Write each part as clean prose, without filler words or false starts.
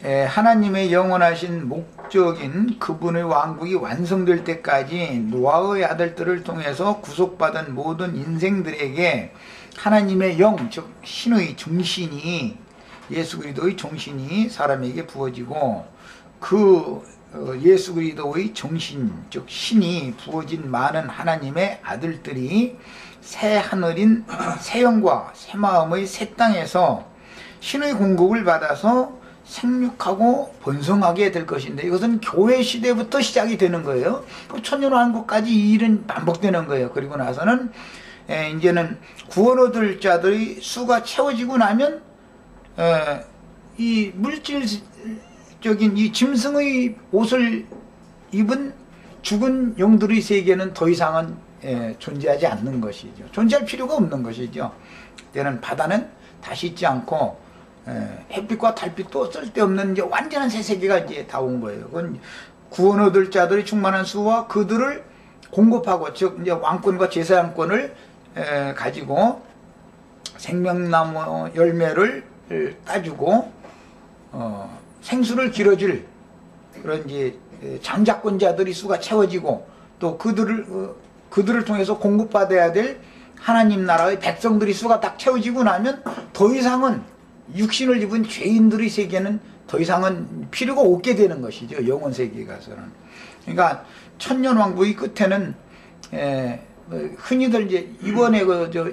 하나님의 영원하신 목적인 그분의 왕국이 완성될 때까지 노아의 아들들을 통해서 구속받은 모든 인생들에게 하나님의 영, 즉 신의 정신이, 예수 그리스도의 정신이 사람에게 부어지고, 그 예수 그리스도의 정신, 즉 신이 부어진 많은 하나님의 아들들이 새 하늘인 새 영과 새 마음의 새 땅에서 신의 공급을 받아서 생육하고 번성하게 될 것인데, 이것은 교회 시대부터 시작이 되는 거예요. 천년왕국까지 이 일은 반복되는 거예요. 그리고 나서는 이제는 구원 얻을 자들의 수가 채워지고 나면 이 물질적인 이 짐승의 옷을 입은 죽은 영들의 세계는 더 이상은 존재하지 않는 것이죠. 존재할 필요가 없는 것이죠. 그때는 바다는 다시 있지 않고 햇빛과 달빛도 쓸데없는 이제 완전한 새 세계가 이제 다 온 거예요. 그건 구원 얻을 자들이 충만한 수와 그들을 공급하고, 즉 이제 왕권과 제사장권을 가지고 생명나무 열매를 따주고 생수를 길어줄 그런 이제 장자권자들이 수가 채워지고, 또 그들을 통해서 공급받아야 될 하나님 나라의 백성들이 수가 딱 채워지고 나면 더 이상은 육신을 입은 죄인들의 세계는 더 이상은 필요가 없게 되는 것이죠. 영원 세계에 가서는. 그러니까 천년왕국의 끝에는 흔히들 이제 이번에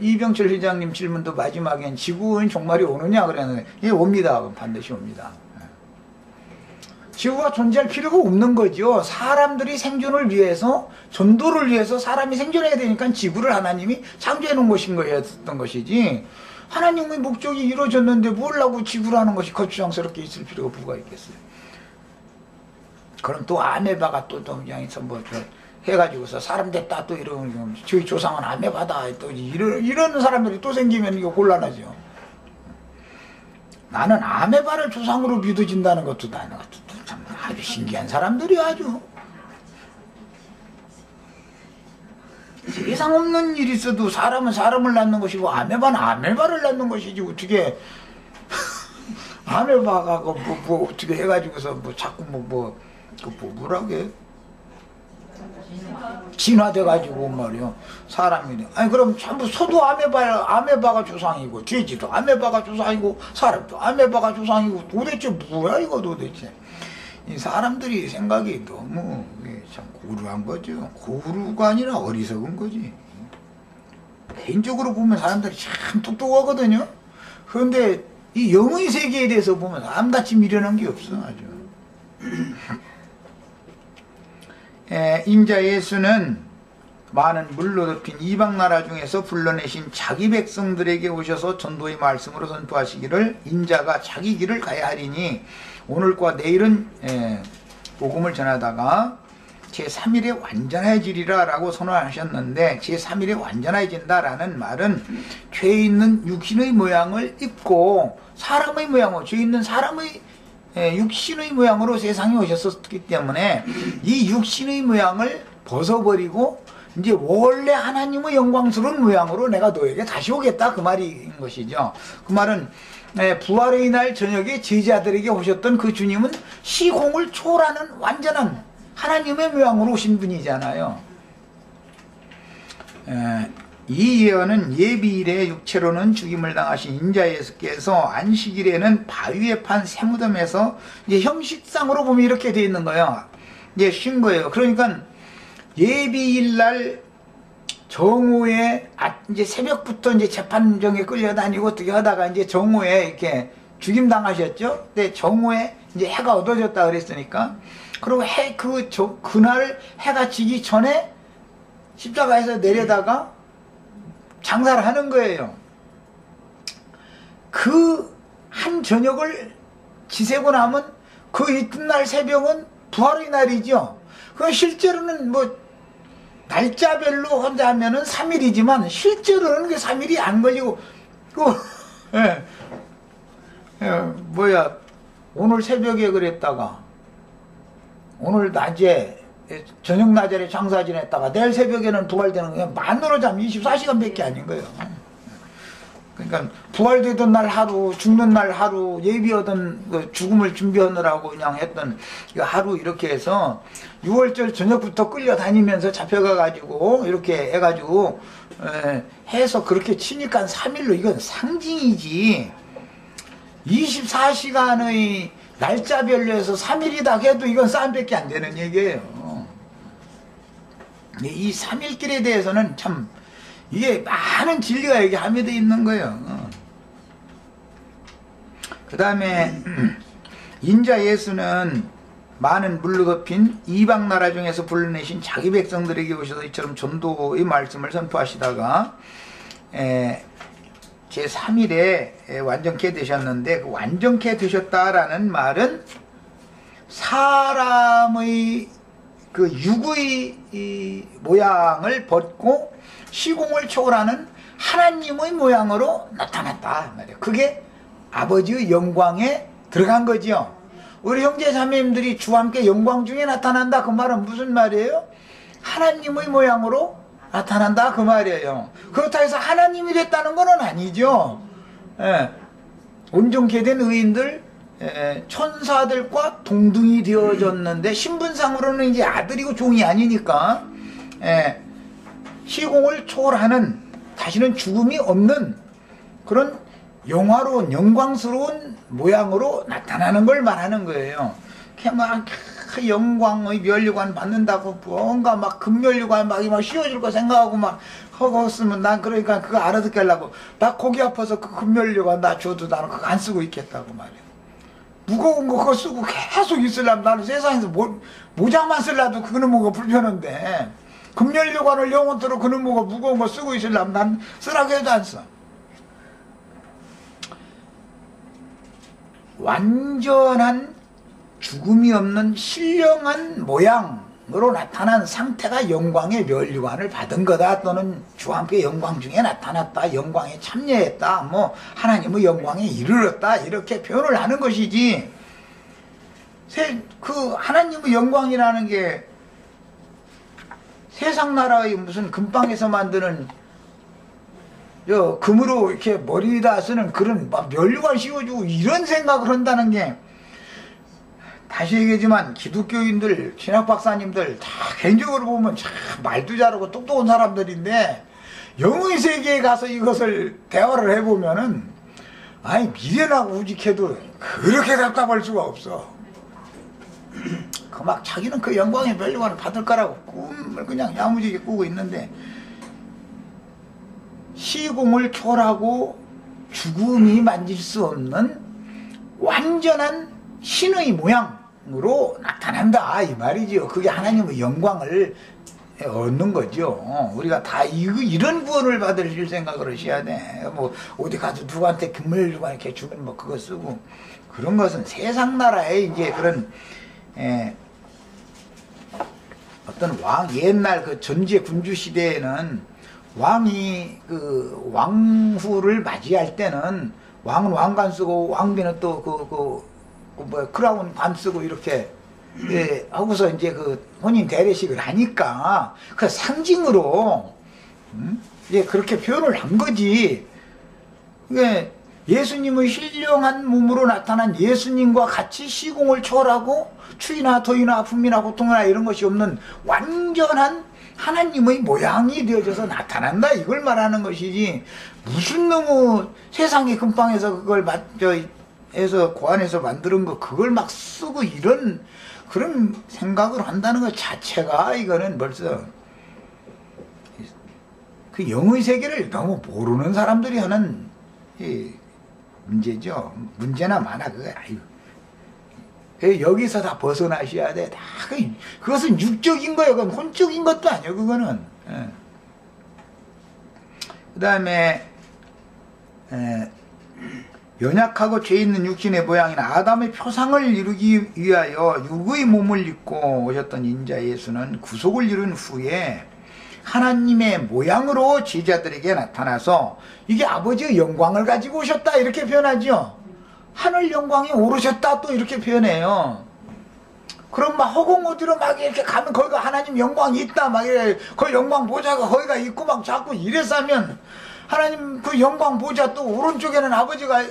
이병철 회장님 질문도 마지막엔 지구는 종말이 오느냐 그랬는데, 예, 옵니다. 반드시 옵니다. 지구가 존재할 필요가 없는 거죠. 사람들이 생존을 위해서, 전도를 위해서 사람이 생존해야 되니까 지구를 하나님이 창조해 놓은 것이었던 것이지, 하나님의 목적이 이루어졌는데 뭘라고 지구라는 것이 거추장스럽게 있을 필요가 뭐가 있겠어요. 그럼 또 아메바가 또 동양에서 해가지고서 사람 됐다 또 이러면, 저희 조상은 아메바다 또 이런 사람들이 또 생기면 이거 곤란하죠. 나는 아메바를 조상으로 믿어진다는 것도 나는 참 아주 신기한 사람들이 아주. 세상 없는 일이 있어도 사람은 사람을 낳는 것이고 아메바는 아메바를 낳는 것이지, 어떻게 아메바가 뭐 어떻게 해가지고서 자꾸 뭐라고 해? 진화돼가지고 말이요 사람이. 아니 그럼 전부 소도 아메바가 조상이고, 돼지도 아메바가 조상이고, 사람도 아메바가 조상이고, 도대체 뭐야 이거 도대체. 이 사람들이 생각이 너무 참 고루한 거죠. 고루가 아니라 어리석은 거지. 개인적으로 보면 사람들이 참 똑똑하거든요. 그런데 이 영의 세계에 대해서 보면 암같이 미련한 게 없어 아주. 인자 예수는 많은 물로 덮인 이방 나라 중에서 불러내신 자기 백성들에게 오셔서 전도의 말씀으로 선포하시기를, 인자가 자기 길을 가야 하리니 오늘과 내일은 복음을 전하다가 제3일에 완전해지리라 라고 선언하셨는데, 제3일에 완전해진다 라는 말은 죄 있는 육신의 모양을 입고 사람의 모양으로, 죄 있는 사람의 육신의 모양으로 세상에 오셨었기 때문에 이 육신의 모양을 벗어버리고 이제 원래 하나님의 영광스러운 모양으로 내가 너에게 다시 오겠다, 그 말인 것이죠. 그 말은 부활의 날 저녁에 제자들에게 오셨던 그 주님은 시공을 초월하는 완전한 하나님의 모양으로 오신 분이잖아요. 이 예언은 예비일에 육체로는 죽임을 당하신 인자 예수께서 안식일에는 바위에 판 새무덤에서 이제 형식상으로 보면 이렇게 되어 있는 거예요. 이제 쉰 거예요. 그러니까 예비일 날 정오에 이제 새벽부터 이제 재판정에 끌려다니고 어떻게 하다가 이제 정오에 이렇게 죽임 당하셨죠. 근데 정오에 이제 해가 어두워졌다 그랬으니까, 그리고 그날 해가 지기 전에 십자가에서 내려다가 장사를 하는 거예요. 그 한 저녁을 지새고 나면 그 이튿날 새벽은 부활의 날이죠. 그 실제로는 뭐 날짜별로 혼자 하면은 3일이지만 실제로는 그게 3일이 안 걸리고, 오늘 새벽에 그랬다가 오늘 낮에 저녁 낮에 장사 지냈다가 내일 새벽에는 부활되는 거예요. 만으로 자면 24시간밖에 아닌 거예요. 그러니까 부활되던 날 하루, 죽는 날 하루, 예비하던 그 죽음을 준비하느라고 그냥 했던 그 하루 이렇게 해서 6월절 저녁부터 끌려다니면서 잡혀가가지고 이렇게 해가지고 해서 그렇게 치니까 3일로 이건 상징이지. 24시간의 날짜별로 해서 3일이다 해도 이건 싸움밖에 안 되는 얘기예요. 이 3일길에 대해서는 참 이게 많은 진리가 여기 함유되어 있는 거예요. 그 다음에 인자 예수는 많은 물로 덮인 이방 나라 중에서 불러내신 자기 백성들에게 오셔서 이처럼 전도의 말씀을 선포하시다가 제3일에 완전케 되셨는데, 그 완전케 되셨다라는 말은 사람의 그 육의 이 모양을 벗고 시공을 초월하는 하나님의 모양으로 나타났다 말이에요. 그게 아버지의 영광에 들어간 거지요. 우리 형제 자매님들이 주와 함께 영광 중에 나타난다 그 말은 무슨 말이에요? 하나님의 모양으로 나타난다 그 말이에요. 그렇다고 해서 하나님이 됐다는 건 아니죠. 온전케 된 의인들, 천사들과 동등이 되어졌는데 신분상으로는 이제 아들이고 종이 아니니까 시공을 초월하는, 다시는 죽음이 없는 그런 영화로운 영광스러운 모양으로 나타나는 걸 말하는 거예요. 그냥 막 영광의 면류관 받는다고 뭔가 막 금면류관 막 씌워줄 거 생각하고 막 허거쓰면 난 그러니까 그거 알아듣게 하려고 나 고기 아파서 그 금면류관 나 줘도 나는 그거 안 쓰고 있겠다고 말이야. 무거운 거 그거 쓰고 계속 있으려면 나는 세상에서 모자만 쓰려도 그거는 뭐가 불편한데 금면류관을 영원토록 그는 뭐가 무거운 거 쓰고 있으려면 난 쓰라고 해도 안 써. 완전한 죽음이 없는 신령한 모양으로 나타난 상태가 영광의 면류관을 받은 거다, 또는 주와 함께 영광 중에 나타났다, 영광에 참여했다, 뭐 하나님의 영광에 이르렀다, 이렇게 표현을 하는 것이지. 그 하나님의 영광이라는 게 세상 나라의 무슨 금방에서 만드는 금으로 이렇게 머리에다 쓰는 그런 막 면류관 씌워주고 이런 생각을 한다는 게, 다시 얘기하지만 기독교인들, 신학박사님들 다 개인적으로 보면 참 말도 잘하고 똑똑한 사람들인데 영의 세계에 가서 이것을 대화를 해보면은 아니 미련하고 우직해도 그렇게 답답할 수가 없어. 그 막 자기는 그 영광의 면류관을 받을 거라고 꿈을 그냥 야무지게 꾸고 있는데, 시공을 초월하고 죽음이 만질 수 없는 완전한 신의 모양으로 나타난다 이 말이죠. 그게 하나님의 영광을 얻는 거죠. 우리가 다 이런 구원을 받을 생각을 하셔야 돼. 뭐 어디 가서 누구한테 금면류관 이렇게 주면 뭐 그거 쓰고 그런 것은 세상 나라의 이제 그런 어떤 옛날 그 전제 군주 시대에는 왕이 그 왕후를 맞이할 때는 왕은 왕관 쓰고 왕비는 또 크라운 관 쓰고 이렇게 하고서 이제 그 혼인 대례식을 하니까 그 상징으로 이제 그렇게 표현을 한 거지. 예수님의 신령한 몸으로 나타난 예수님과 같이 시공을 초월하고 추위나 더위나 아픔이나 고통이나 이런 것이 없는 완전한 하나님의 모양이 되어져서 나타난다 이걸 말하는 것이지, 무슨 너무 세상의 금방에서 그걸 해서 고안해서 만드는 거 그걸 막 쓰고 이런 그런 생각을 한다는 것 자체가 이거는 벌써 그 영의 세계를 너무 모르는 사람들이 하는 문제죠. 문제나 많아 그거. 여기서 다 벗어나셔야 돼. 다 그것은 육적인 거예요. 그건 혼적인 것도 아니에요. 그거는. 그 다음에 연약하고 죄 있는 육신의 모양이나 아담의 표상을 이루기 위하여 육의 몸을 입고 오셨던 인자 예수는 구속을 이룬 후에 하나님의 모양으로 제자들에게 나타나서 이게 아버지의 영광을 가지고 오셨다 이렇게 표현하죠. 하늘 영광이 오르셨다 또 이렇게 표현해요. 그럼 막 허공 어디로 막 이렇게 가면 거기가 하나님 영광이 있다 막 이래, 그 영광 보자가 거기가 있고 막 자꾸 이래서 하면 하나님 그 영광 보좌 또 오른쪽에는 아버지가,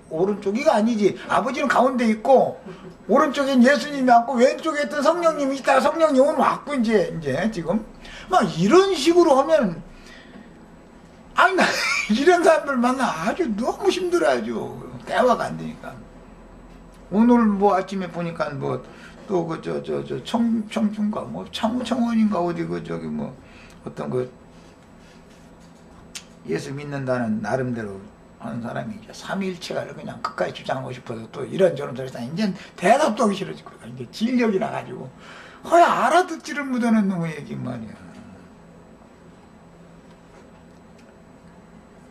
오른쪽이가 아니지, 아버지는 가운데 있고 오른쪽엔 예수님이 앉고 왼쪽에 있던 성령님이 있다가 성령님은 왔고 이제 지금 막 이런 식으로 하면, 아니 나 이런 사람들 만나 아주 너무 힘들어하죠. 대화가 안 되니까. 오늘 뭐 아침에 보니까 뭐 또 그 청춘가 뭐 창원인가 어디 그 저기 뭐 어떤 그 예수 믿는다는 나름대로 하는 사람이 이제 삼위일체를 그냥 끝까지 주장하고 싶어서 또 이런저런 소리 하니까 이제 대답도 하기 싫어지고 이제 진력이 나가지고 허야 알아듣지를 못하는 놈의 얘기 말이야.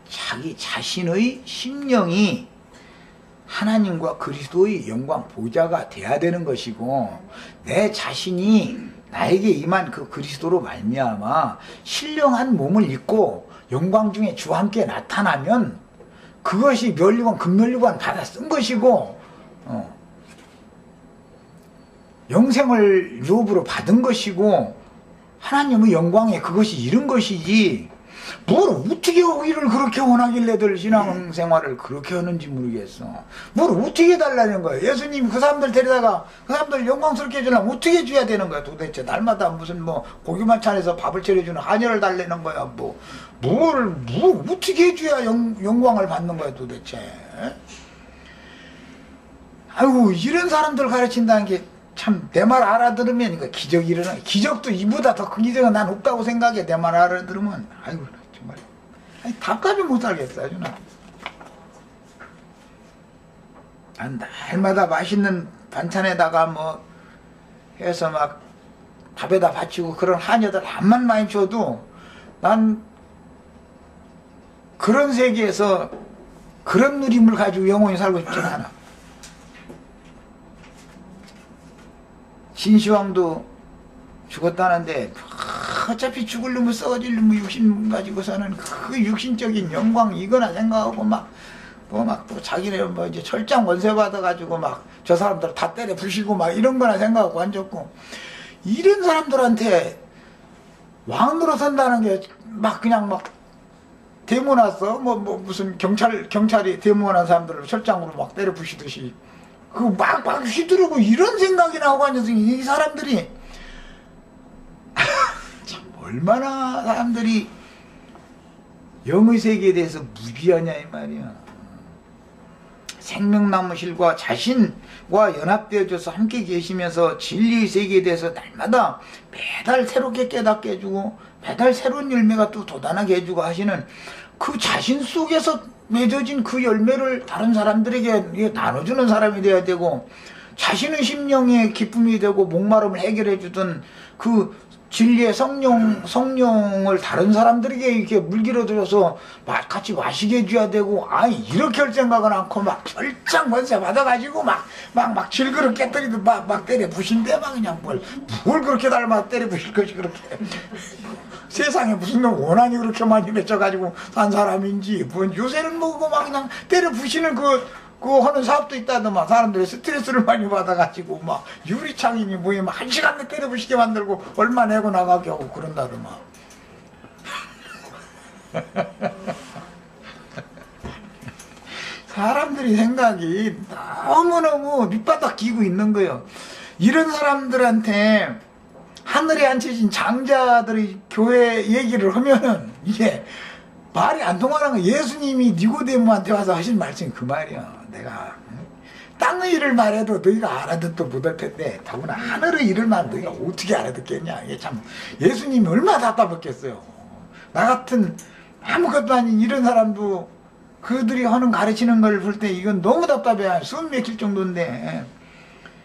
자기 자신의 심령이 하나님과 그리스도의 영광 보좌가 돼야 되는 것이고, 내 자신이 나에게 임한 그 그리스도로 말미암아 신령한 몸을 입고 영광 중에 주와 함께 나타나면 그것이 면류관 금면류관 받아 쓴 것이고, 영생을 유업으로 받은 것이고, 하나님의 영광에 그것이 이른 것이지, 뭘 어떻게 오기를 그렇게 원하길래들 신앙생활을 그렇게 하는지 모르겠어. 뭘 어떻게 해달라는 거야. 예수님 그 사람들 데려다가 그 사람들 영광스럽게 해주려면 어떻게 해줘야 되는 거야 도대체. 날마다 무슨 뭐 고기만 차려서 밥을 차려주는 한여를 달래는 거야. 뭘 어떻게 해줘야 영광을 받는 거야 도대체. 아이고 이런 사람들 가르친다는 게 참 내 말 알아들으면 이거 기적이 일어나. 기적도 이보다 더 큰 기적은 난 없다고 생각해. 내 말 알아들으면. 아이고 정말 답답해 못 살겠어 아주. 난 날마다 맛있는 반찬에다가 뭐 해서 막 밥에다 받치고 그런 한여들 밥만 많이 줘도 난 그런 세계에서 그런 누림을 가지고 영원히 살고 싶진 않아. 진시황도 죽었다는데 어차피 죽을 놈을 썩어질 놈의 육신 가지고 사는 그 육신적인 영광 이거나 생각하고 막 또 자기네 뭐 이제 철장 원세 받아가지고 막 저 사람들 다 때려 부시고 막 이런 거나 생각하고 앉았고, 이런 사람들한테 왕으로 선다는 게 막 그냥 막 데모 났어. 뭐 무슨 경찰이 데모한 사람들을 철장으로 막 때려 부시듯이 그 막 휘두르고 이런 생각이나 하고 앉아서 이 사람들이 참 얼마나 사람들이 영의 세계에 대해서 무지하냐 이 말이야. 생명나무 실과 자신과 연합되어져서 함께 계시면서 진리의 세계에 대해서 날마다 매달 새롭게 깨닫게 해주고 매달 새로운 열매가 또 돋아나게 해주고 하시는 그 자신 속에서 맺어진 그 열매를 다른 사람들에게 나눠주는 사람이 돼야 되고, 자신의 심령의 기쁨이 되고 목마름을 해결해 주던 그 진리의 성령을 다른 사람들에게 이렇게 물기로 들여서 같이 마시게 해줘야 되고, 아니 이렇게 할 생각은 않고 막 철장 권세 받아가지고 막 질그릇 깨뜨리듯 막 때려 부신대 막 그냥 뭘 그렇게 닮아 때려 부실 것이 그렇게. 세상에 무슨 원한이 그렇게 많이 맺혀가지고 산 사람인지, 요새는 뭐 막 그냥 때려 부시는 그 하는 사업도 있다더만. 사람들이 스트레스를 많이 받아가지고 막 유리창이니 뭐에 막 1시간 내 때려 부시게 만들고 얼마 내고 나가게 하고 그런다더만. 사람들이 생각이 너무너무 밑바닥 기고 있는 거예요. 이런 사람들한테 하늘에 앉혀진 장자들이 교회 얘기를 하면은 이게 말이 안 통하는 거야. 예수님이 니고데모한테 와서 하신 말씀이 그 말이야. 내가 땅의 일을 말해도 너희가 알아듣도 못할 텐데 더구나 하늘의 일을 말하면 너희가 어떻게 알아듣겠냐. 이게 참 예수님이 얼마나 답답했겠어요. 나 같은 아무것도 아닌 이런 사람도 그들이 하는 가르치는 걸 볼 때 이건 너무 답답해. 숨 막힐 정도인데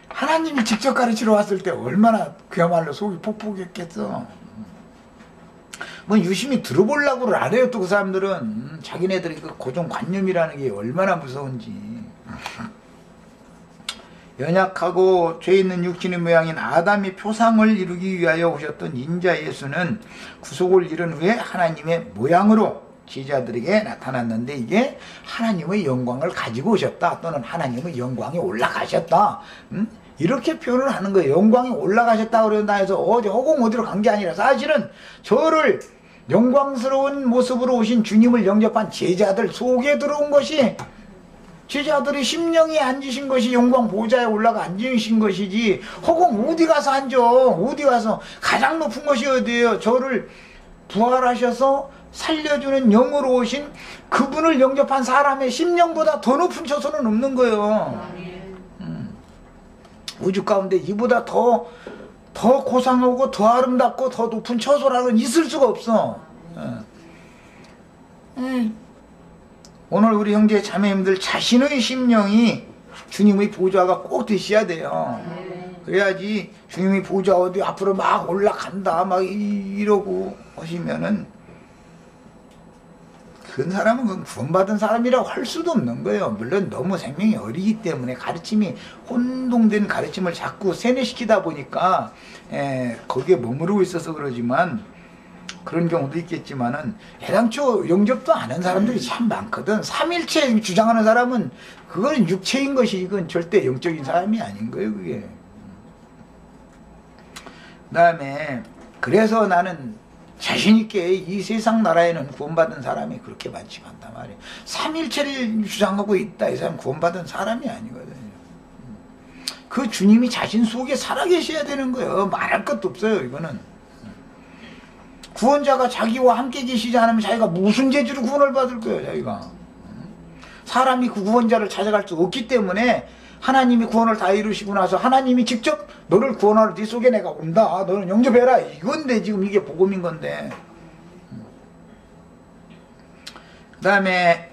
하나님이 직접 가르치러 왔을 때 얼마나 그야말로 속이 폭폭했겠어. 뭐 유심히 들어보려고를 안 해요. 또 그 사람들은 자기네들이 그 고정관념이라는 게 얼마나 무서운지. 연약하고 죄 있는 육신의 모양인 아담의 표상을 이루기 위하여 오셨던 인자 예수는 구속을 이룬 후에 하나님의 모양으로 제자들에게 나타났는데, 이게 하나님의 영광을 가지고 오셨다 또는 하나님의 영광이 올라가셨다, 이렇게 표현을 하는 거예요. 영광이 올라가셨다 그런다 해서 어디 허공 어디로 간 게 아니라 사실은 저를 영광스러운 모습으로 오신 주님을 영접한 제자들 속에 들어온 것이, 제자들이 심령이 앉으신 것이 영광 보좌에 올라가 앉으신 것이지, 혹은 어디 가서 앉아, 어디 가서. 가장 높은 것이 어디예요? 저를 부활하셔서 살려주는 영으로 오신 그분을 영접한 사람의 심령보다 더 높은 처소는 없는 거예요. 우주 가운데 이보다 더 고상하고 더 아름답고 더 높은 처소라는 있을 수가 없어. 오늘 우리 형제 자매님들 자신의 심령이 주님의 보좌가 꼭 되셔야 돼요. 그래야지 주님의 보좌 어디 앞으로 막 올라간다 막 이러고 하시면은 그 사람은 구원받은 사람이라고 할 수도 없는 거예요. 물론 너무 생명이 어리기 때문에 가르침이 혼동된 가르침을 자꾸 세뇌시키다 보니까 거기에 머무르고 있어서 그러지만, 그런 경우도 있겠지만은 애당초 영접도 안 한 사람들이 참 많거든. 삼일체 주장하는 사람은 그건 육체인 것이, 이건 절대 영적인 사람이 아닌 거예요, 그게. 그 다음에 그래서 나는 자신있게 이 세상 나라에는 구원받은 사람이 그렇게 많지가 않단 말이에요. 삼일체를 주장하고 있다, 이 사람 구원받은 사람이 아니거든요. 그 주님이 자신 속에 살아계셔야 되는 거예요. 말할 것도 없어요, 이거는. 구원자가 자기와 함께 계시지 않으면 자기가 무슨 재주로 구원을 받을 거예요, 자기가. 사람이 그 구원자를 찾아갈 수 없기 때문에 하나님이 구원을 다 이루시고 나서 하나님이 직접 너를 구원하러 네 속에 내가 온다, 너는 영접해라, 이건데 지금 이게 복음인 건데. 그 다음에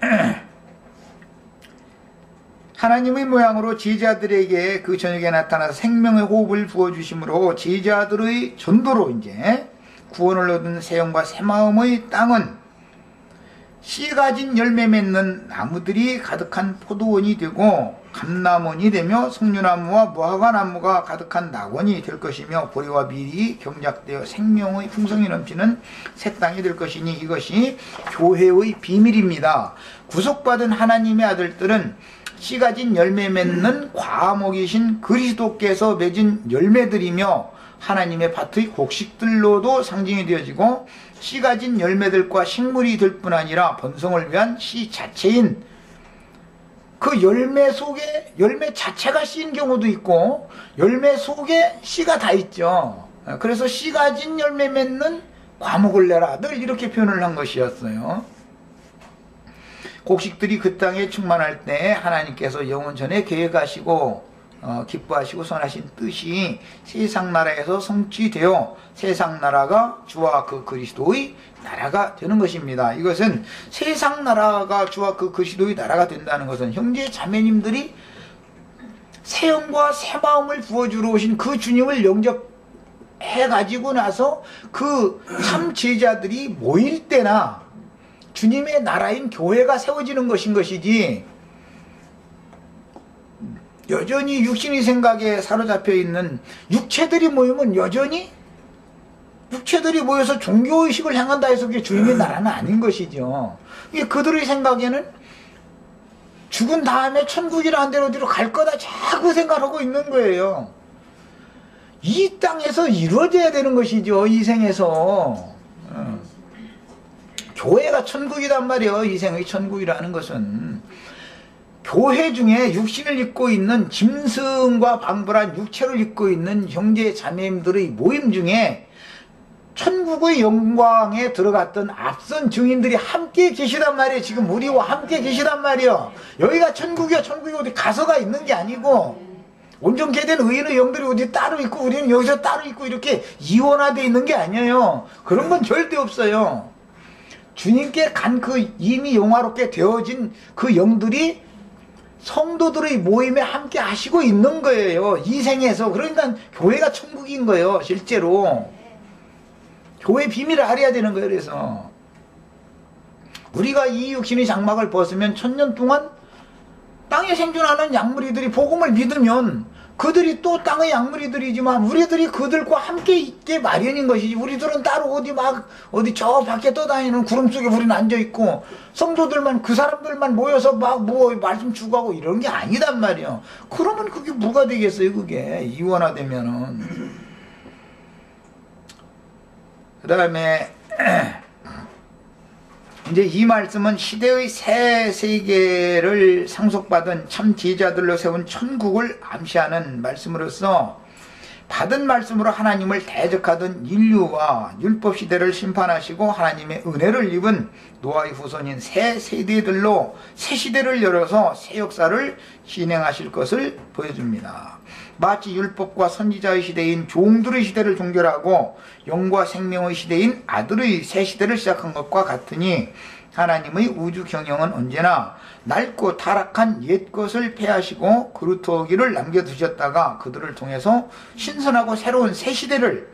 하나님의 모양으로 제자들에게 그 저녁에 나타나서 생명의 호흡을 부어주심으로 제자들의 전도로 이제 구원을 얻은 새 영과 새 마음의 땅은 씨 가진 열매 맺는 나무들이 가득한 포도원이 되고 감람원이 되며 석류나무와 무화과나무가 가득한 낙원이 될 것이며 보리와 밀이 경작되어 생명의 풍성이 넘치는 새 땅이 될 것이니 이것이 교회의 비밀입니다. 구속받은 하나님의 아들들은 씨 가진 열매 맺는 과목이신 그리스도께서 맺은 열매들이며 하나님의 밭의 곡식들로도 상징이 되어지고 씨 가진 열매들과 식물이 될 뿐 아니라 번성을 위한 씨 자체인 그 열매 속에 열매 자체가 씨인 경우도 있고 열매 속에 씨가 다 있죠. 그래서 씨 가진 열매 맺는 과목을 내라, 늘 이렇게 표현을 한 것이었어요. 곡식들이 그 땅에 충만할 때 하나님께서 영원 전에 계획하시고 기뻐하시고 선하신 뜻이 세상 나라에서 성취되어 세상 나라가 주와 그 그리스도의 나라가 되는 것입니다. 이것은 세상 나라가 주와 그 그리스도의 나라가 된다는 것은 형제 자매님들이 새 영과 새 마음을 부어주러 오신 그 주님을 영접해 가지고 나서 그 참 제자들이 모일 때나 주님의 나라인 교회가 세워지는 것인 것이지, 여전히 육신의 생각에 사로잡혀 있는 육체들이 모이면 여전히 육체들이 모여서 종교의식을 향한다 해서 그게 주님의 나라는 아닌 것이죠. 이게 그들의 생각에는 죽은 다음에 천국이라는 데로 어디로 갈 거다 자꾸 생각하고 있는 거예요. 이 땅에서 이루어져야 되는 것이죠, 이 생에서. 교회가 천국이란 말이에요. 이 생의 천국이라는 것은 교회 중에 육신을 입고 있는 짐승과 방불한 육체를 입고 있는 형제 자매님들의 모임 중에 천국의 영광에 들어갔던 앞선 증인들이 함께 계시단 말이에요. 지금 우리와 함께 계시단 말이에요. 여기가 천국이야. 천국이 어디 가서가 있는 게 아니고 온전케 된 의인의 영들이 어디 따로 있고 우리는 여기서 따로 있고 이렇게 이원화되어 있는 게 아니에요. 그런 건 절대 없어요. 주님께 간 그 이미 영화롭게 되어진 그 영들이 성도들의 모임에 함께 하시고 있는 거예요. 이 생에서. 그러니까 교회가 천국인 거예요. 실제로. 교회 비밀을 알아야 되는 거예요. 그래서 우리가 이 육신의 장막을 벗으면 천년 동안 땅에 생존하는 약물이들이 복음을 믿으면 그들이 또 땅의 약물이들이지만 우리들이 그들과 함께 있게 마련인 것이지, 우리들은 따로 어디 저 밖에 떠다니는 구름 속에 우리는 앉아있고 성도들만 그 사람들만 모여서 말씀 주고하고 이런 게 아니단 말이에요. 그러면 그게 뭐가 되겠어요, 그게 이원화되면은. 그 다음에 이제 이 말씀은 시대의 새 세계를 상속받은 참 제자들로 세운 천국을 암시하는 말씀으로서 받은 말씀으로 하나님을 대적하던 인류와 율법 시대를 심판하시고 하나님의 은혜를 입은 노아의 후손인 새 세대들로 새 시대를 열어서 새 역사를 진행하실 것을 보여줍니다. 마치 율법과 선지자의 시대인 종들의 시대를 종결하고 영과 생명의 시대인 아들의 새 시대를 시작한 것과 같으니 하나님의 우주 경영은 언제나 낡고 타락한 옛 것을 폐하시고 그루터기를 남겨두셨다가 그들을 통해서 신선하고 새로운 새 시대를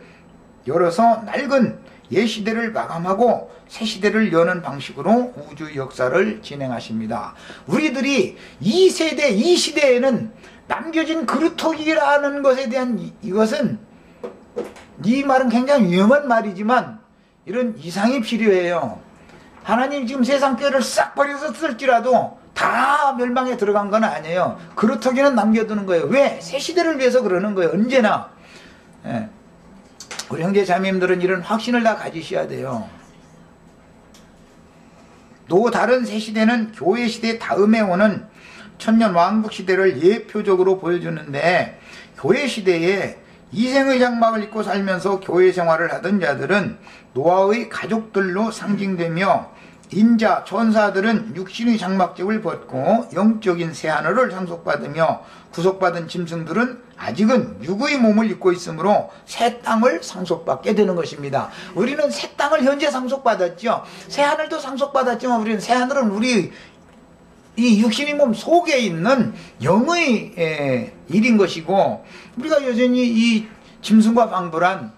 열어서 낡은 옛 시대를 마감하고 새 시대를 여는 방식으로 우주 역사를 진행하십니다. 우리들이 이 세대, 이 시대에는 남겨진 그루터기라는 것에 대한 이것은 이 말은 굉장히 위험한 말이지만 이런 이상이 필요해요. 하나님 지금 세상 꾀를 싹 버려서 쓸지라도 다 멸망에 들어간 건 아니에요. 그루터기는 남겨두는 거예요. 왜? 새 시대를 위해서 그러는 거예요. 언제나. 예. 우리 형제 자매님들은 이런 확신을 다 가지셔야 돼요. 또 다른 새 시대는 교회 시대 다음에 오는 천년 왕국 시대를 예표적으로 보여주는데 교회 시대에 이생의 장막을 입고 살면서 교회 생활을 하던 자들은 노아의 가족들로 상징되며 인자, 천사들은 육신의 장막집을 벗고 영적인 새하늘을 상속받으며 구속받은 짐승들은 아직은 육의 몸을 입고 있으므로 새 땅을 상속받게 되는 것입니다. 우리는 새 땅을 현재 상속받았죠. 새하늘도 상속받았지만 우리는 새하늘은 우리 이 육신의 몸 속에 있는 영의 일인 것이고 우리가 여전히 이 짐승과 방불한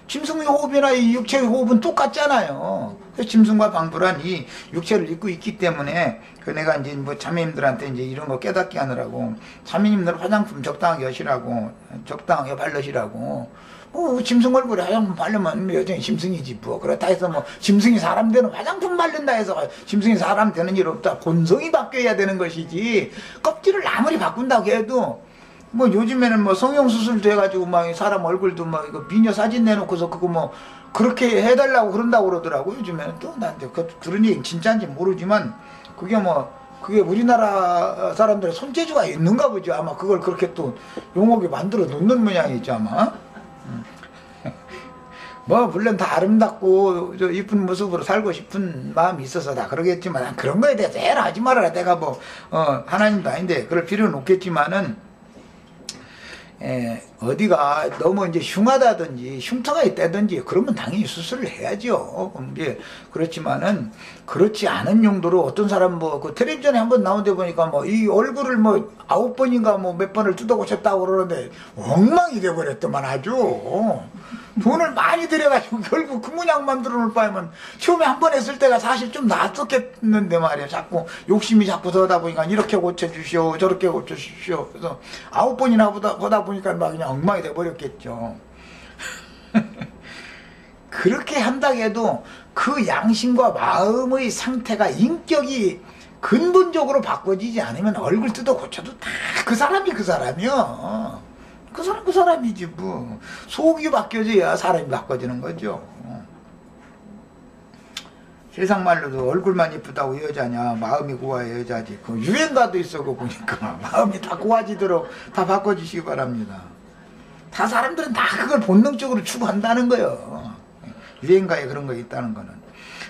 짐승의 호흡이나 이 육체의 호흡은 똑같잖아요. 그래서 짐승과 방불한 이 육체를 입고 있기 때문에 내가 이제 뭐 자매님들한테 이제 이런 거 깨닫게 하느라고 자매님들 화장품 적당하게 하시라고 적당하게 바르시라고 짐승 얼굴에 화장품 바르면 여전히 짐승이지 뭐 그렇다 해서 뭐 짐승이 사람 되는 화장품 바른다 해서 짐승이 사람 되는 일 없다. 본성이 바뀌어야 되는 것이지 껍질을 아무리 바꾼다고 해도 뭐 요즘에는 뭐 성형수술도 해가지고 막 사람 얼굴도 막 이거 미녀 사진 내놓고서 그거 뭐 그렇게 해달라고 그런다고 그러더라고. 요즘에는 또 난 그런 얘기 진짜인지 모르지만 그게 우리나라 사람들의 손재주가 있는가 보죠. 아마 그걸 그렇게 또 용어게 만들어 놓는 모양이죠 아마. 뭐 물론 다 아름답고 이쁜 모습으로 살고 싶은 마음이 있어서 다 그러겠지만 난 그런 거에 대해서 해라 하지 말아라. 내가 뭐 하나님도 아닌데 그럴 필요는 없겠지만은 어디가 너무 이제 흉하다든지 흉터가 있다든지 그러면 당연히 수술을 해야죠. 그렇지만은 그렇지 않은 용도로 어떤 사람 뭐 그 텔레비전에 한번 나온 데 보니까 뭐 이 얼굴을 뭐 9번인가 뭐 몇 번을 뜯어 고쳤다고 그러는데 엉망이 돼버렸더만 아주 돈을 많이 들여가지고 결국 그 모양 만들어 놓을 바에는 처음에 한 번 했을 때가 사실 좀 낫었겠는데 말이야. 자꾸 욕심이 자꾸 더다 보니까 이렇게 고쳐주시오 저렇게 고쳐주시오. 그래서 9번이나 보다 보니까 막 그냥 엉망이 돼버렸겠죠. 그렇게 한다고 해도 그 양심과 마음의 상태가 인격이 근본적으로 바꿔지지 않으면 얼굴 뜯어 고쳐도 다 그 사람이 그 사람이요. 그 사람 그 사람이지 뭐. 속이 바뀌어져야 사람이 바꿔지는 거죠. 세상 말로도 얼굴만 이쁘다고 여자냐 마음이 고와야 여자지. 그 유행가도 있어 그 보니까 마음이 다 고와지도록 다 바꿔주시기 바랍니다. 다 사람들은 다 그걸 본능적으로 추구한다는 거예요. 유행가에 그런 거 있다는 거는.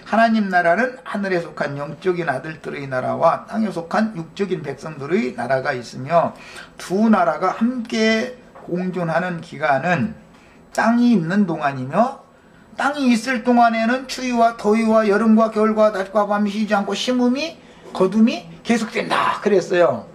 하나님 나라는 하늘에 속한 영적인 아들들의 나라와 땅에 속한 육적인 백성들의 나라가 있으며 두 나라가 함께 공존하는 기간은 땅이 있는 동안이며 땅이 있을 동안에는 추위와 더위와 여름과 겨울과 낮과 밤이 쉬지 않고 심음이 거둠이 계속된다 그랬어요.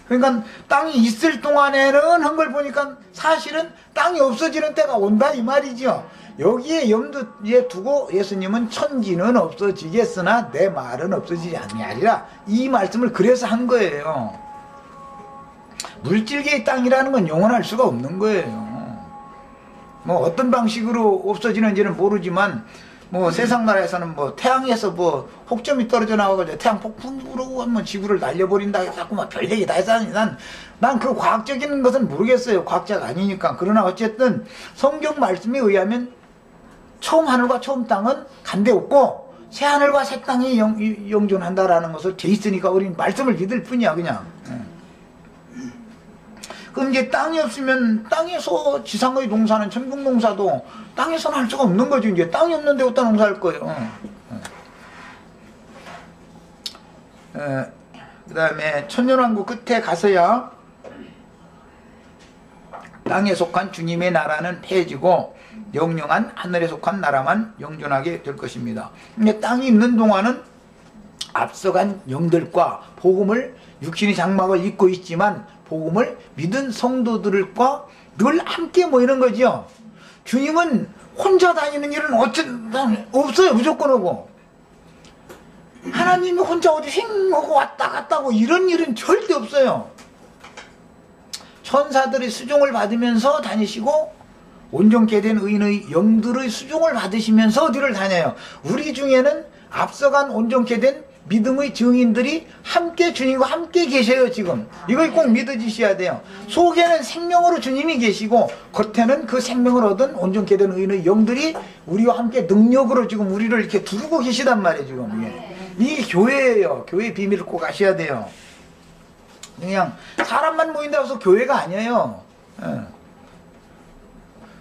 그러니까 땅이 있을 동안에는 한 걸 보니까 사실은 땅이 없어지는 때가 온다 이 말이죠. 여기에 염두에 두고 예수님은 천지는 없어지겠으나 내 말은 없어지지 아니하리라 이 말씀을 그래서 한 거예요. 물질계의 땅이라는 건 영원할 수가 없는 거예요. 뭐 어떤 방식으로 없어지는지는 모르지만 뭐 세상 나라에서는 뭐 태양에서 뭐 혹점이 떨어져 나와가지고 태양 폭풍으로 뭐 지구를 날려버린다 해서 자꾸 막 별 얘기 다 해서 난 그 과학적인 것은 모르겠어요. 과학자가 아니니까. 그러나 어쨌든 성경 말씀에 의하면 처음 하늘과 처음 땅은 간데 없고 새하늘과 새 땅이 영존한다라는 것을 돼 있으니까 우리는 말씀을 믿을 뿐이야 그냥. 그럼 이제 땅이 없으면 땅에서 지상의 농사는 천국 농사도 땅에서는 할 수가 없는 거죠. 이제 땅이 없는데 어디다 농사할 거예요. 그 다음에 천년왕국 끝에 가서야 땅에 속한 주님의 나라는 폐해지고 영영한 하늘에 속한 나라만 영존하게 될 것입니다. 근데 땅이 있는 동안은 앞서간 영들과 복음을 육신의 장막을 입고 있지만 복음을 믿은 성도들과 늘 함께 모이는 거죠. 주님은 혼자 다니는 일은 없어요. 무조건 오고. 하나님이 혼자 어디 휙하고 왔다 갔다 하고 이런 일은 절대 없어요. 천사들의 수종을 받으면서 다니시고 온전케 된 의인의 영들의 수종을 받으시면서 어디를 다녀요. 우리 중에는 앞서간 온전케 된 믿음의 증인들이 함께 주님과 함께 계셔요. 지금 이걸 꼭 믿어주셔야 돼요. 속에는 생명으로 주님이 계시고 겉에는 그 생명을 얻은 온전케 된 의인의 영들이 우리와 함께 능력으로 지금 우리를 이렇게 두르고 계시단 말이에요. 지금 이게 교회예요. 교회 비밀을 꼭 아셔야 돼요. 그냥 사람만 모인다고 해서 교회가 아니에요.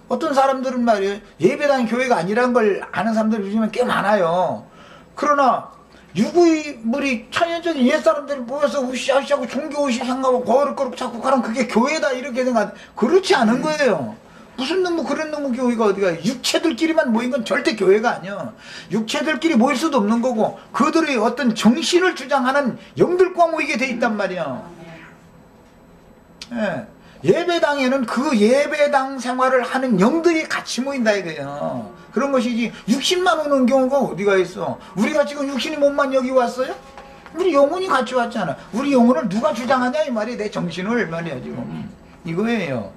어떤 사람들은 말이에요, 예배당 교회가 아니라는 걸 아는 사람들이 요즘에 꽤 많아요. 그러나 유구물이 천연적인 옛사람들이 모여서 으쌰으쌰하고 종교의식 향하고 거룩거룩 자꾸 가면 그게 교회다 이렇게 생각. 그렇지 않은 거예요. 무슨 놈의 그런 놈의 교회가 어디가. 육체들끼리만 모인 건 절대 교회가 아니야. 육체들끼리 모일 수도 없는 거고 그들의 어떤 정신을 주장하는 영들과 모이게 돼 있단 말이야. 예배당에는 그 예배당 생활을 하는 영들이 같이 모인다 이거예요. 그런 것이지 육신만 오는 경우가 어디가 있어. 우리가 지금 육신이 몸만 여기 왔어요? 우리 영혼이 같이 왔잖아. 우리 영혼을 누가 주장하냐 이 말이야. 내 정신을 말이야 지금. 이거예요.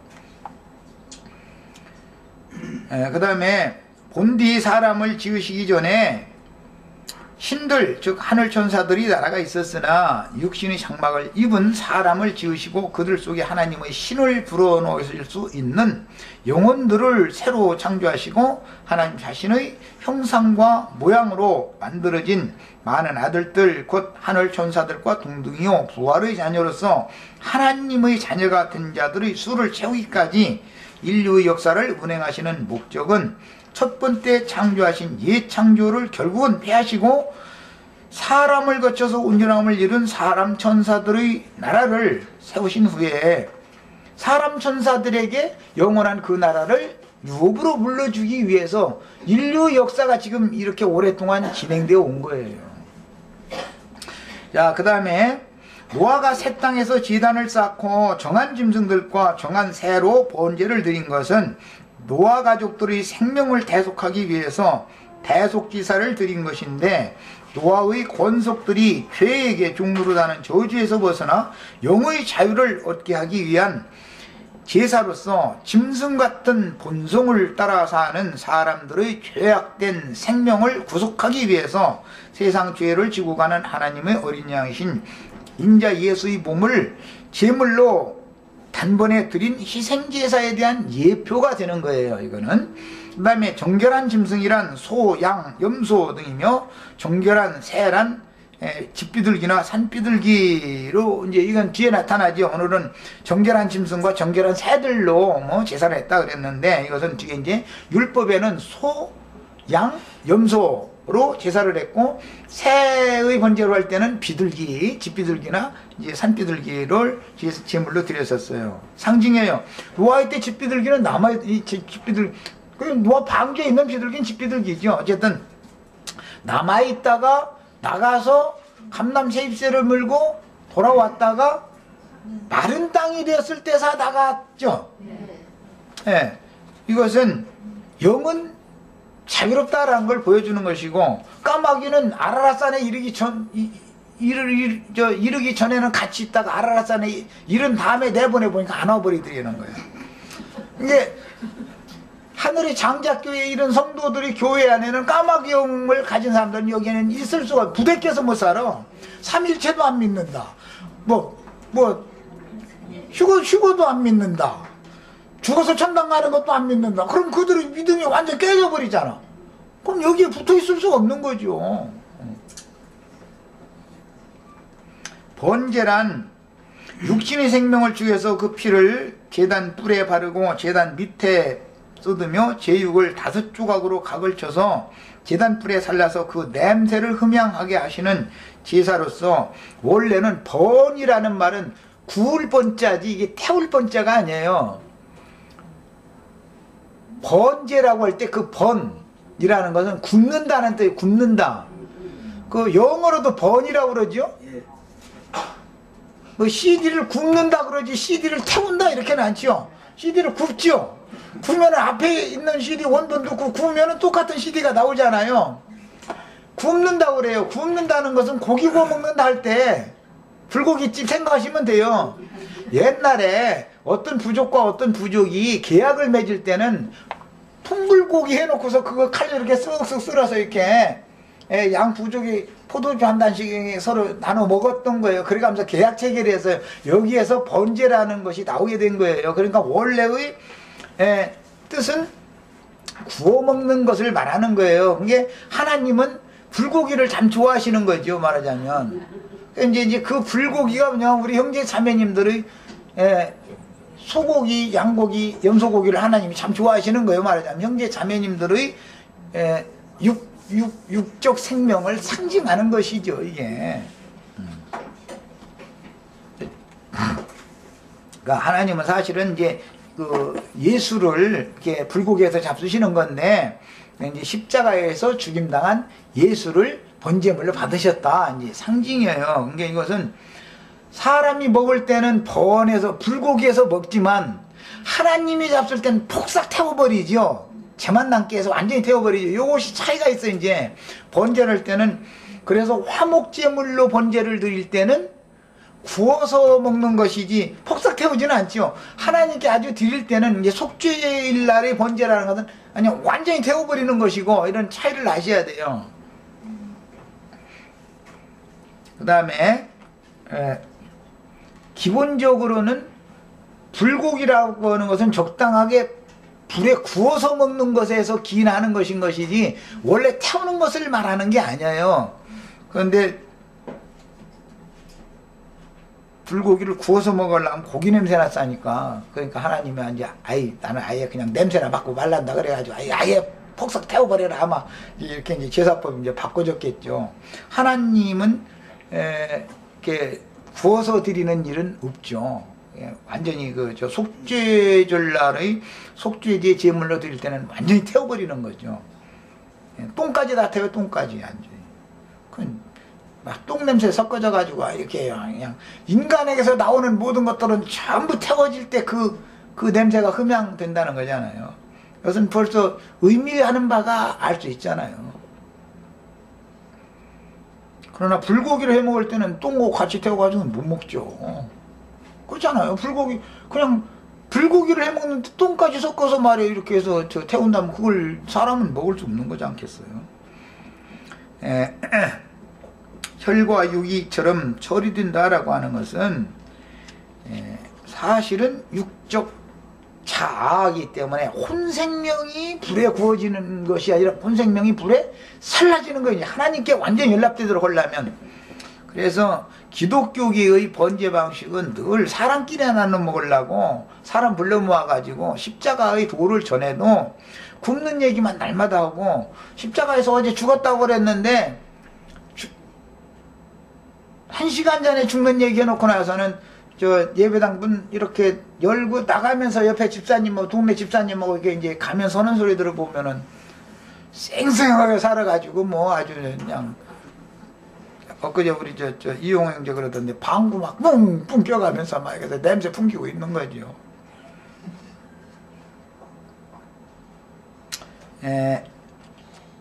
그 다음에 본디 사람을 지으시기 전에 신들 즉 하늘 천사들이 나라가 있었으나 육신의 장막을 입은 사람을 지으시고 그들 속에 하나님의 신을 불어넣으실 수 있는 영혼들을 새로 창조하시고 하나님 자신의 형상과 모양으로 만들어진 많은 아들들 곧 하늘 천사들과 동등이요 부활의 자녀로서 하나님의 자녀가 된 자들의 수를 채우기까지 인류의 역사를 운행하시는 목적은 첫 번째 창조하신 옛 창조를 결국은 폐하시고 사람을 거쳐서 온전함을 이룬 사람 천사들의 나라를 세우신 후에 사람 천사들에게 영원한 그 나라를 유업으로 물려주기 위해서 인류 역사가 지금 이렇게 오랫동안 진행되어 온 거예요. 자, 그 다음에 노아가 새 땅에서 제단을 쌓고 정한 짐승들과 정한 새로 번제를 드린 것은 노아 가족들의 생명을 대속하기 위해서 대속지사를 드린 것인데 노아의 권속들이 죄에게 종노릇하는 저주에서 벗어나 영의 자유를 얻게 하기 위한 제사로서 짐승 같은 본성을 따라 사는 사람들의 죄악된 생명을 구속하기 위해서 세상 죄를 지고 가는 하나님의 어린 양이신 인자 예수의 몸을 제물로 단번에 드린 희생제사에 대한 예표가 되는 거예요. 이거는 그 다음에 정결한 짐승이란 소, 양, 염소 등이며 정결한 새란 집비둘기나 산비둘기로 이제 이건 뒤에 나타나죠. 오늘은 정결한 짐승과 정결한 새들로 제사를 했다 그랬는데 이것은 뒤에 이제 율법에는 소, 양, 염소로 제사를 했고 새의 번제로 할 때는 비둘기, 집비둘기나 이제 산비둘기를 제물로 드렸었어요. 상징이에요. 노아의 때 집비둘기는 이 집비둘기 노아 방주에 있는 비둘기는 집비둘기죠. 어쨌든 남아있다가 나가서 감람 세입새를 물고 돌아왔다가 마른 땅이 되었을 때 사 나갔죠. 예, 이것은 영은 자유롭다라는 걸 보여주는 것이고 까마귀는 아라랏산에 이르기 전에는 같이 있다가 아라랏산에 이른 다음에 내보내보니까 안 와버리더라는 거예요. 이게 하늘의 장자교회에 이런 성도들이 교회 안에는 까마귀형을 가진 사람들은 여기에는 있을 수가 부대 껴서 못 살아. 삼일체도 안 믿는다. 휴거도 안 믿는다. 죽어서 천당 가는 것도 안 믿는다. 그럼 그들의 믿음이 완전 깨져버리잖아. 그럼 여기에 붙어 있을 수가 없는 거죠. 번제란 육신의 생명을 주해서 그 피를 제단 뿔에 바르고 제단 밑에 쏟으며 제육을 5조각으로 각을 쳐서 제단 뿔에 살라서 그 냄새를 흠양하게 하시는 제사로서, 원래는 번이라는 말은 구울 번자지 이게 태울 번자가 아니에요. 번제라고 할 때 그 번이라는 것은 굽는다는 뜻이에요. 굽는다. 그 영어로도 번이라고 그러죠. 뭐 CD를 굽는다 그러지 CD를 태운다 이렇게는 않죠. CD를 굽죠. 굽으면 앞에 있는 CD 원본 넣고 구우면 똑같은 CD가 나오잖아요. 굽는다고 그래요. 굽는다는 것은 고기 구워 먹는다 할 때 불고기집 생각하시면 돼요. 옛날에 어떤 부족과 어떤 부족이 계약을 맺을 때는 풍불고기 해놓고서 그거 칼로 이렇게 쓱쓱 쓸어서 이렇게 양 부족이 포도주 한 잔씩 서로 나눠 먹었던 거예요. 그래가면서 계약 체결을 해서 여기에서 번제라는 것이 나오게 된 거예요. 그러니까 원래의 뜻은 구워 먹는 것을 말하는 거예요. 그게 하나님은 불고기를 참 좋아하시는 거죠. 말하자면 이제 그 불고기가 뭐냐, 우리 형제 자매님들의 소고기, 양고기, 염소고기를 하나님이 참 좋아하시는 거예요. 말하자면 형제 자매님들의 육적 생명을 상징하는 것이죠, 이게. 그러니까 하나님은 사실은 이제 그 예수를 이렇게 불고기에서 잡수시는 건데, 이제 십자가에서 죽임당한 예수를 번제물로 받으셨다, 이제 상징이에요. 그러니까 이것은 사람이 먹을 때는 번에서 불고기에서 먹지만 하나님이 잡술 때는 폭삭 태워버리죠. 재만 남게 해서 완전히 태워버리죠. 요것이 차이가 있어요. 이제 번제를 할 때는, 그래서 화목제물로 번제를 드릴 때는 구워서 먹는 것이지 폭삭 태우지는 않죠. 하나님께 아주 드릴 때는 이제 속죄일 날의 번제라는 것은 아니 완전히 태워버리는 것이고, 이런 차이를 아셔야 돼요. 그 다음에 기본적으로는 불고기라고 하는 것은 적당하게 불에 구워서 먹는 것에서 기인하는 것인 것이지 원래 태우는 것을 말하는 게 아니에요. 그런데 불고기를 구워서 먹으려면 고기 냄새나 싸니까, 그러니까 하나님이 이제 나는 아예 그냥 냄새나 맡고 말란다 그래가지고 아예 폭삭 태워버려라 아마 이렇게 이제 제사법이 이제 바꿔졌겠죠. 하나님은 이렇게 구워서 드리는 일은 없죠. 완전히 저 속죄절 날의 속죄제 제물로 드릴 때는 완전히 태워버리는 거죠. 똥까지 다 태워, 똥까지 완전히. 막 똥냄새 섞어져 가지고 이렇게 그냥 인간에게서 나오는 모든 것들은 전부 태워질 때 그 냄새가 흠양된다는 거잖아요. 이것은 벌써 의미하는 바가 알 수 있잖아요. 그러나 불고기를 해 먹을 때는 똥하고 같이 태워가지고는 못 먹죠. 그렇잖아요. 그냥 불고기를 해 먹는데 똥까지 섞어서 말이에요. 이렇게 해서 태운다면 그걸 사람은 먹을 수 없는 거지 않겠어요? 혈과 육이처럼 처리된다라고 하는 것은 사실은 육적 자아이기 때문에 혼생명이 불에 구워지는 것이 아니라 혼생명이 불에 살라지는 거예요. 하나님께 완전히 연락되도록 하려면. 그래서 기독교계의 번제 방식은 늘 사람끼리 나눠 먹으려고 사람 불러 모아가지고 십자가의 도를 전해도 굶는 얘기만 날마다 하고, 십자가에서 어제 죽었다고 그랬는데 1시간 전에 죽는 얘기 해놓고 나서는 예배당 문 이렇게 열고 나가면서 옆에 집사님하고 동네 집사님하고 이렇게 이제 가면 서는 소리 들어보면은 쌩쌩하게 살아가지고 뭐 아주 그냥, 엊그제 우리 이용 형제 그러던데 방구 막 뿡뿡 껴가면서 막 이렇게 냄새 풍기고 있는 거죠.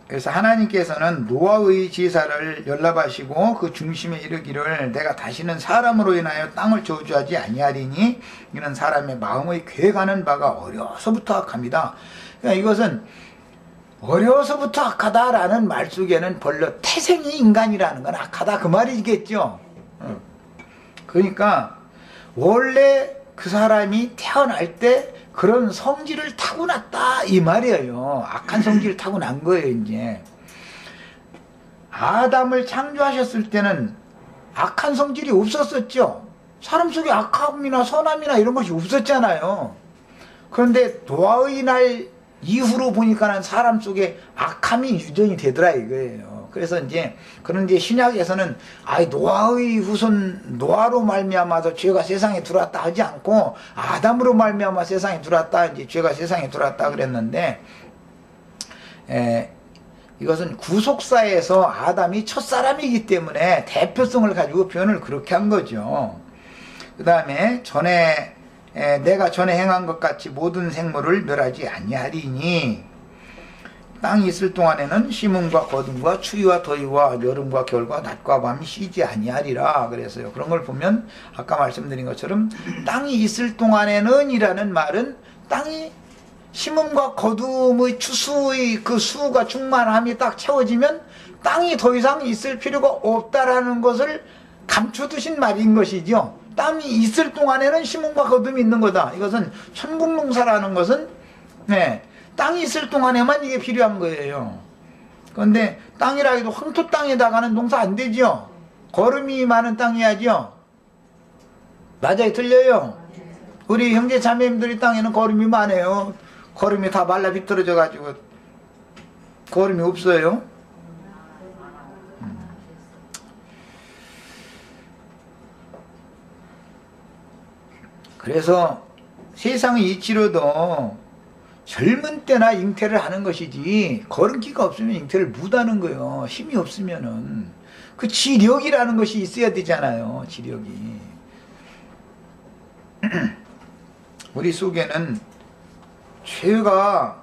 그래서 하나님께서는 노아의 제사를 연락하시고 그 중심에 이르기를 내가 다시는 사람으로 인하여 땅을 저주하지 아니하리니 이는 사람의 마음의 괴가는 바가 어려서부터 악합니다. 그러니까 이것은 어려서부터 악하다라는 말 속에는 벌써 태생이 인간이라는 건 악하다 그 말이겠죠. 그러니까 원래 그 사람이 태어날 때 그런 성질을 타고났다 이 말이에요. 악한 성질을 타고난 거예요. 이제 아담을 창조하셨을 때는 악한 성질이 없었었죠. 사람 속에 악함이나 선함이나 이런 것이 없었잖아요. 그런데 노아의 날 이후로 보니까는 사람 속에 악함이 유전이 되더라 이거예요. 그래서 이제 그런 이제 신약에서는 노아의 후손 노아로 말미암아서 죄가 세상에 들어왔다 하지 않고 아담으로 말미암아 세상에 들어왔다 이제 죄가 세상에 들어왔다 그랬는데 이것은 구속사에서 아담이 첫사람이기 때문에 대표성을 가지고 표현을 그렇게 한 거죠. 그 다음에 내가 전에 행한 것 같이 모든 생물을 멸하지 아니하리니 땅이 있을 동안에는 심음과 거둠과 추위와 더위와 여름과 겨울과 낮과 밤이 쉬지 아니하리라 그래서요. 그런 걸 보면 아까 말씀드린 것처럼 땅이 있을 동안에는 이라는 말은 땅이 심음과 거둠의 추수의 그 수가 충만함이 딱 채워지면 땅이 더 이상 있을 필요가 없다라는 것을 감춰두신 말인 것이죠. 땅이 있을 동안에는 심음과 거둠이 있는 거다. 이것은 천국농사라는 것은 땅이 있을 동안에만 이게 필요한 거예요. 그런데 땅이라 해도 황토 땅에다가는 농사 안 되죠. 거름이 많은 땅이야죠. 맞아요, 틀려요. 우리 형제 자매님들이 땅에는 거름이 많아요. 거름이 다 말라 비틀어져 가지고 거름이 없어요. 그래서 세상의 이치로도 젊은 때나 잉태를 하는 것이지 거름기가 없으면 잉태를 못하는 거예요. 힘이 없으면은 그 지력이라는 것이 있어야 되잖아요. 지력이 우리 속에는 죄가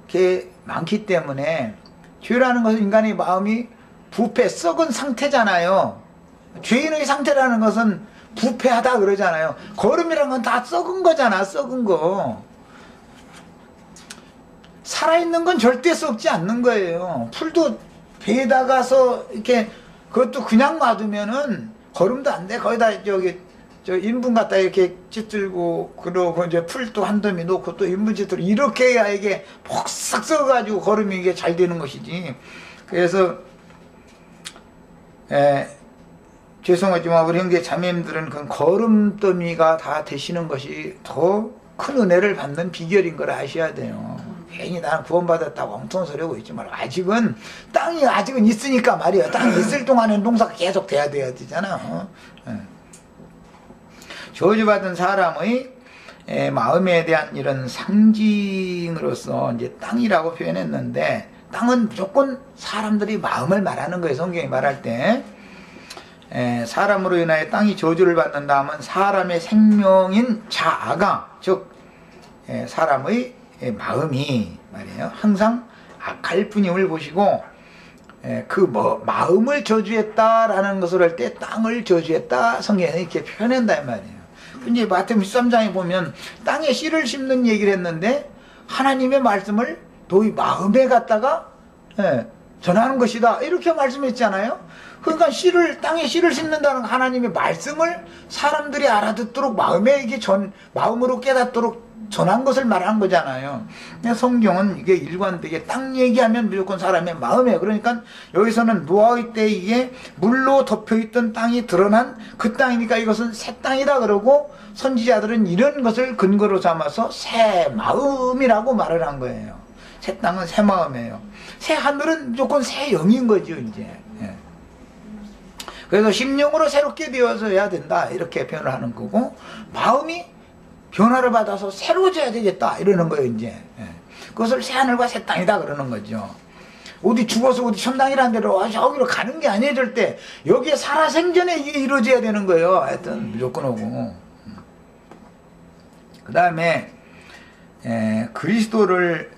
이렇게 많기 때문에 죄라는 것은 인간의 마음이 부패 썩은 상태잖아요. 죄인의 상태라는 것은 부패하다 그러잖아요. 거름이란 건 다 썩은 거잖아. 썩은 거. 살아있는 건 절대 썩지 않는 거예요. 풀도 배에다가서 이렇게 그것도 그냥 놔두면은 거름도 안 돼. 거기다 저 인분 갖다 이렇게 찌들고 그러고 이제 풀도 한 더미 놓고 또 인분 찌들고 이렇게 해야 이게 폭삭 썩어가지고 거름이 이게 잘 되는 것이지. 그래서 죄송하지만 우리 형제 자매님들은 그 거름더미가 다 되시는 것이 더 큰 은혜를 받는 비결인 걸 아셔야 돼요. 괜히 나는 구원받았다고 엉뚱한 소리 하고 있지 말고 땅이 아직은 있으니까 말이야. 땅이 있을 동안은 농사가 계속 돼야 되잖아. 저주받은 사람의 마음에 대한 이런 상징으로서 이제 땅이라고 표현했는데 땅은 무조건 사람들이 마음을 말하는 거예요. 성경이 말할 때 사람으로 인하여 땅이 저주를 받는다 하면 사람의 생명인 자아가 즉 사람의 마음이 말이에요. 항상 악할 뿐임을 보시고 마음을 저주했다라는 것을 할 때 땅을 저주했다 성경에 이렇게 표현한다 이 말이에요. 이제 마태복음 13장에 보면 땅에 씨를 심는 얘기를 했는데 하나님의 말씀을 너희 마음에 갖다가 전하는 것이다 이렇게 말씀했잖아요. 그러니까 땅에 씨를 심는다는 하나님의 말씀을 사람들이 알아듣도록 마음으로 깨닫도록 전한 것을 말한 거잖아요. 성경은 이게 일관되게 땅 얘기하면 무조건 사람의 마음이에요. 그러니까 여기서는 노아의 때 이게 물로 덮여있던 땅이 드러난 그 땅이니까 이것은 새 땅이다 그러고 선지자들은 이런 것을 근거로 삼아서 새 마음이라고 말을 한 거예요. 새 땅은 새 마음이에요. 새 하늘은 무조건 새 영인 거죠 이제. 그래서 심령으로 새롭게 되어서야 된다 이렇게 표현을 하는 거고 마음이 변화를 받아서 새로워져야 되겠다 이러는 거예요 이제. 그것을 새하늘과 새 땅이다 그러는 거죠. 어디 죽어서 어디 천당이라는 데로 저기로 가는 게 아니에요. 절대 여기에 살아생전에 이게 이루어져야 되는 거예요. 하여튼 무조건 오고. 그 다음에 그리스도를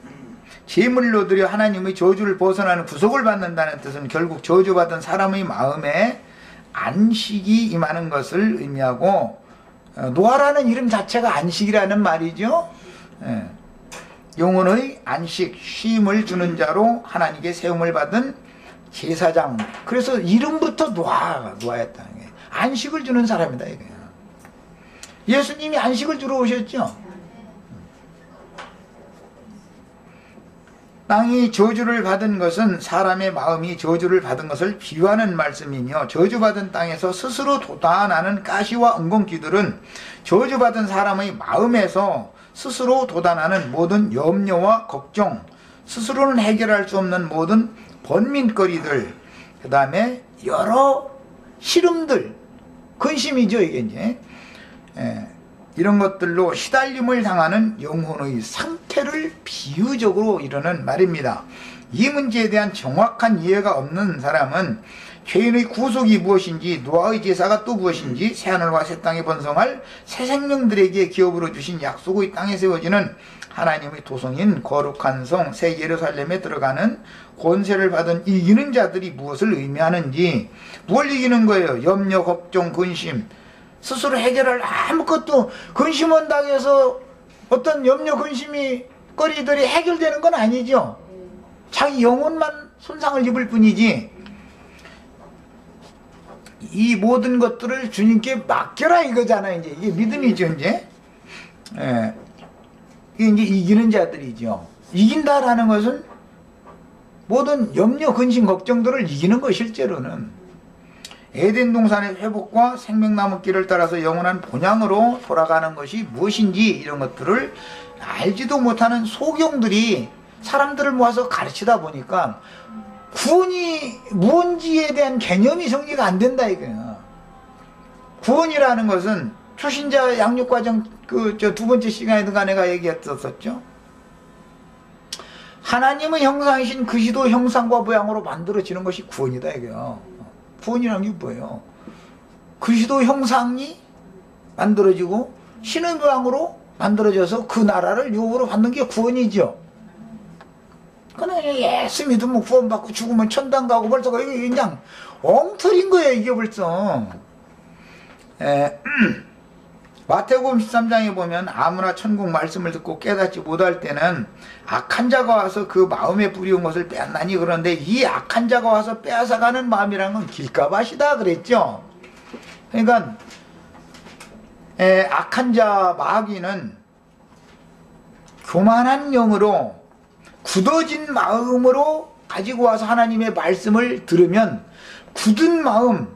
제물로 드려 하나님의 저주를 벗어나는 구속을 받는다는 뜻은 결국 저주받은 사람의 마음에 안식이 임하는 것을 의미하고 노아라는 이름 자체가 안식이라는 말이죠. 영혼의 안식, 쉼을 주는 자로 하나님께 세움을 받은 제사장. 그래서 이름부터 노아였다. 안식을 주는 사람이다. 이거야. 예수님이 안식을 주러 오셨죠. 땅이 저주를 받은 것은 사람의 마음이 저주를 받은 것을 비유하는 말씀이며, 저주받은 땅에서 스스로 돋아나는 가시와 은공기들은 저주받은 사람의 마음에서 스스로 돋아나는 모든 염려와 걱정, 스스로는 해결할 수 없는 모든 번민거리들, 그 다음에 여러 시름들, 근심이죠 이게 이제. 이런 것들로 시달림을 당하는 영혼의 상태를 비유적으로 이루는 말입니다. 이 문제에 대한 정확한 이해가 없는 사람은 죄인의 구속이 무엇인지, 노아의 제사가 또 무엇인지, 새하늘과 새 땅에 번성할 새 생명들에게 기업으로 주신 약속의 땅에 세워지는 하나님의 도성인 거룩한 성 새 예루살렘에 들어가는 권세를 받은 이기는 자들이 무엇을 의미하는지, 뭘 이기는 거예요? 염려, 걱정, 근심, 스스로 해결할 아무것도, 근심원다고 해서 어떤 염려 근심이 거리들이 해결되는 건 아니죠. 자기 영혼만 손상을 입을 뿐이지. 이 모든 것들을 주님께 맡겨라 이거잖아요. 이게 믿음이죠 이제. 이게 이제 이기는 자들이죠. 이긴다라는 것은 모든 염려 근심 걱정들을 이기는 거. 실제로는 에덴 동산의 회복과 생명나무 길을 따라서 영원한 본향으로 돌아가는 것이 무엇인지, 이런 것들을 알지도 못하는 소경들이 사람들을 모아서 가르치다 보니까 구원이 뭔지에 대한 개념이 정리가 안 된다 이거야. 구원이라는 것은 초신자 양육과정 두 번째 시간에도 내가 얘기했었죠. 하나님의 형상이신 그리스도 형상과 모양으로 만들어지는 것이 구원이다 이거요. 구원이라는 게 뭐예요? 그리스도 형상이 만들어지고 신의 모양으로 만들어져서 그 나라를 유업으로 받는 게 구원이죠. 그냥 예수 믿으면 구원받고 죽으면 천당 가고 벌써 이게 그냥 엉터리인 거예요 이게 벌써. 마태복음 13장에 보면 아무나 천국 말씀을 듣고 깨닫지 못할 때는 악한 자가 와서 그 마음에 뿌리운 것을 빼앗나니, 그런데 이 악한 자가 와서 빼앗아가는 마음이라는 건 길가밭이다 그랬죠. 그러니까 악한 자 마귀는 교만한 영으로 굳어진 마음으로 가지고 와서 하나님의 말씀을 들으면 굳은 마음,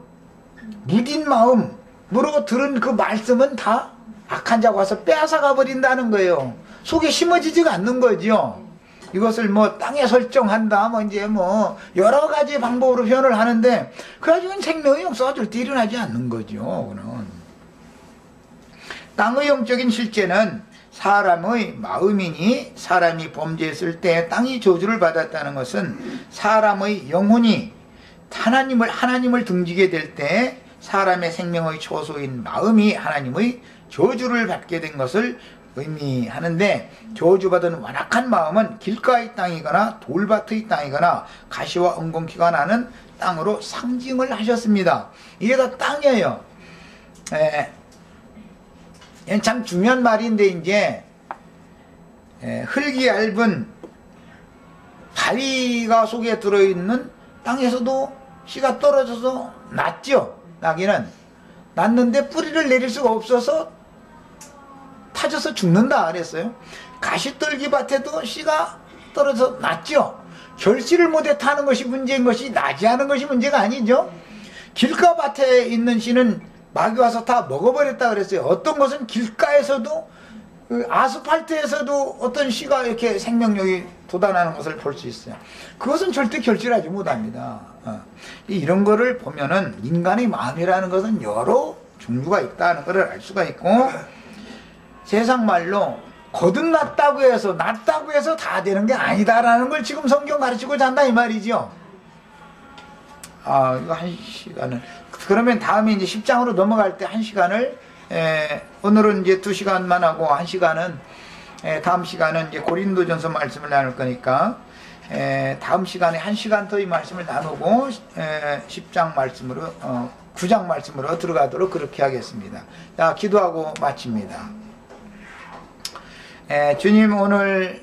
무딘 마음으로 들은 그 말씀은 다 악한 자가 와서 빼앗아가 버린다는 거예요. 속에 심어지지가 않는 거죠. 이것을 뭐 땅에 설정한다, 뭐 이제 뭐 여러 가지 방법으로 표현을 하는데, 그래가지고는 생명의 역사가 절대 일어나지 않는 거죠. 그는 땅의 영적인 실제는 사람의 마음이니, 사람이 범죄했을 때 땅이 저주를 받았다는 것은 사람의 영혼이 하나님을 등지게 될 때 사람의 생명의 초소인 마음이 하나님의 저주를 받게 된 것을 의미하는데, 저주받은 완악한 마음은 길가의 땅이거나 돌밭의 땅이거나 가시와 은공키가 나는 땅으로 상징을 하셨습니다. 이게 다 땅이에요. 참 중요한 말인데, 이제 흙이 얇은 바위가 속에 들어있는 땅에서도 씨가 떨어져서 났죠. 나기는 났는데 뿌리를 내릴 수가 없어서 타져서 죽는다 그랬어요. 가시떨기밭에도 씨가 떨어져 났죠. 결실을 못해 타는 것이 문제인 것이, 나지 않은 것이 문제가 아니죠. 길가밭에 있는 씨는 마귀 와서 다 먹어버렸다 그랬어요. 어떤 것은 길가에서도, 아스팔트에서도 어떤 씨가 이렇게 생명력이 돋아나는 것을 볼 수 있어요. 그것은 절대 결실하지 못합니다. 이런 거를 보면은 인간의 마음이라는 것은 여러 종류가 있다는 것을 알 수가 있고, 세상 말로 거듭났다고 해서 다 되는 게 아니다라는 걸 지금 성경 가르치고자 한다 이 말이죠. 이거 한 시간은, 그러면 다음에 이제 10장으로 넘어갈 때 한 시간을, 오늘은 이제 2시간만 하고 한 시간은, 다음 시간은 이제 고린도전서 말씀을 나눌 거니까, 다음 시간에 한 시간 더 이 말씀을 나누고 10장 말씀으로 9장 말씀으로 들어가도록 그렇게 하겠습니다. 자, 기도하고 마칩니다. 주님, 오늘